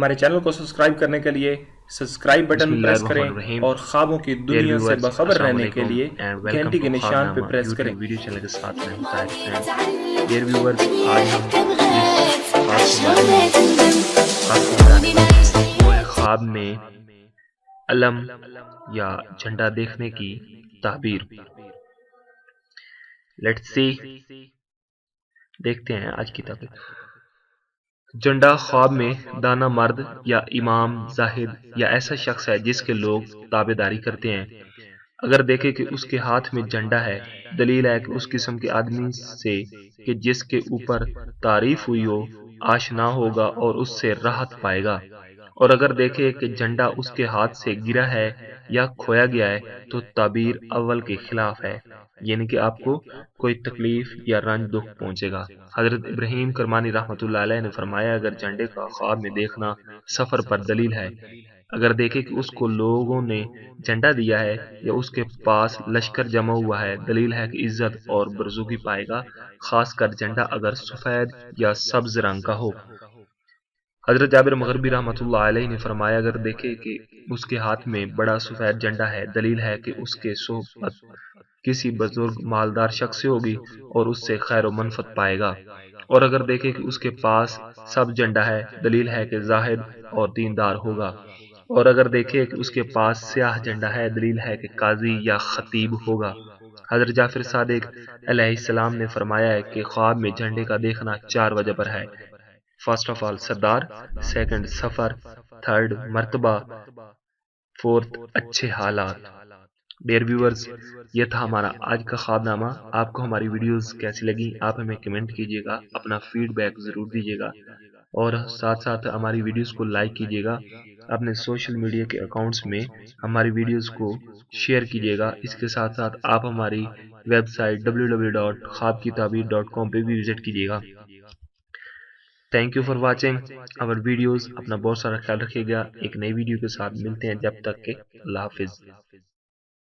ہمارے چینل کو سبسکرائب کرنے کے لیے سبسکرائب بسم بٹن اللہ پریس کریں الرحمن الرحیم. اور خوابوں کی ڈیئر دنیا سے ویورز باخبر السلام رہنے کے علیکم لیے اینڈ ویلکم گھنٹی کے ٹو نشان پہ خوابنامہ پریس کریں۔ یوٹیوب ویڈیو چینل کے ساتھ میں ہوں طاہر حسین. ڈیئر ویورز آج ہم جس خواب کے بارے میں آپ کو بتانے والے ہیں وہ ہے خواب میں علم یا جھنڈا دیکھنے کی تعبیر. لیٹس سی، دیکھتے ہیں آج کی تعبیر. جھنڈا خواب میں دانا مرد یا امام زاہد یا ایسا شخص ہے جس کے لوگ تابع داری کرتے ہیں. اگر دیکھے کہ اس کے ہاتھ میں جھنڈا ہے، دلیل ہے کہ اس قسم کے آدمی سے کہ جس کے اوپر تعریف ہوئی ہو آشنا ہوگا اور اس سے راحت پائے گا. اور اگر دیکھے کہ جھنڈا اس کے ہاتھ سے گرا ہے یا کھویا گیا ہے تو تعبیر اول کے خلاف ہے، یعنی کہ آپ کو کوئی تکلیف یا رنج دکھ پہنچے گا. حضرت ابراہیم کرمانی رحمۃ اللہ علیہ نے فرمایا اگر جھنڈے کا خواب میں دیکھنا سفر پر دلیل ہے. اگر دیکھے کہ اس کو لوگوں نے جھنڈا دیا ہے یا اس کے پاس لشکر جمع ہوا ہے، دلیل ہے کہ عزت اور برزوگی پائے گا، خاص کر جھنڈا اگر سفید یا سبز رنگ کا ہو. حضرت جابر مغربی رحمۃ اللہ علیہ نے فرمایا اگر دیکھے کہ اس کے ہاتھ میں بڑا سفید جھنڈا ہے، دلیل ہے کہ اس کے صحبت کسی بزرگ مالدار شخص سے ہوگی اور اس سے خیر و منفعت پائے گا. اور اگر دیکھے کہ اس کے پاس سب جھنڈا ہے، دلیل ہے کہ زاہد اور دیندار ہوگا. اور اگر دیکھے کہ اس کے پاس سیاہ جھنڈا ہے، دلیل ہے کہ قاضی یا خطیب ہوگا. حضرت جعفر صادق علیہ السلام نے فرمایا ہے کہ خواب میں جھنڈے کا دیکھنا 4 وجہ پر ہے. First of all Sardar, second سفر، تھرڈ مرتبہ، فورتھ اچھے حالات. ڈیئر ویورز، یہ تھا ہمارا آج کا خواب نامہ. آپ کو ہماری ویڈیوز کیسی لگی آپ ہمیں کمنٹ کیجیے گا، اپنا فیڈ بیک ضرور دیجیے گا اور ساتھ ساتھ ہماری ویڈیوز کو لائک کیجیے گا. اپنے سوشل میڈیا کے اکاؤنٹس میں ہماری ویڈیوز کو شیئر کیجیے گا. اس کے ساتھ ساتھ آپ ہماری ویب سائٹ www.خوابکیتعبیر.com پہ بھی وزٹ کیجیے گا. تھینک یو فار واچنگ اور ویڈیوز. اپنا بہت سارا خیال رکھیے گا. ایک نئی ویڈیو کے ساتھ ملتے ہیں، جب تک کہ اللہ حافظ.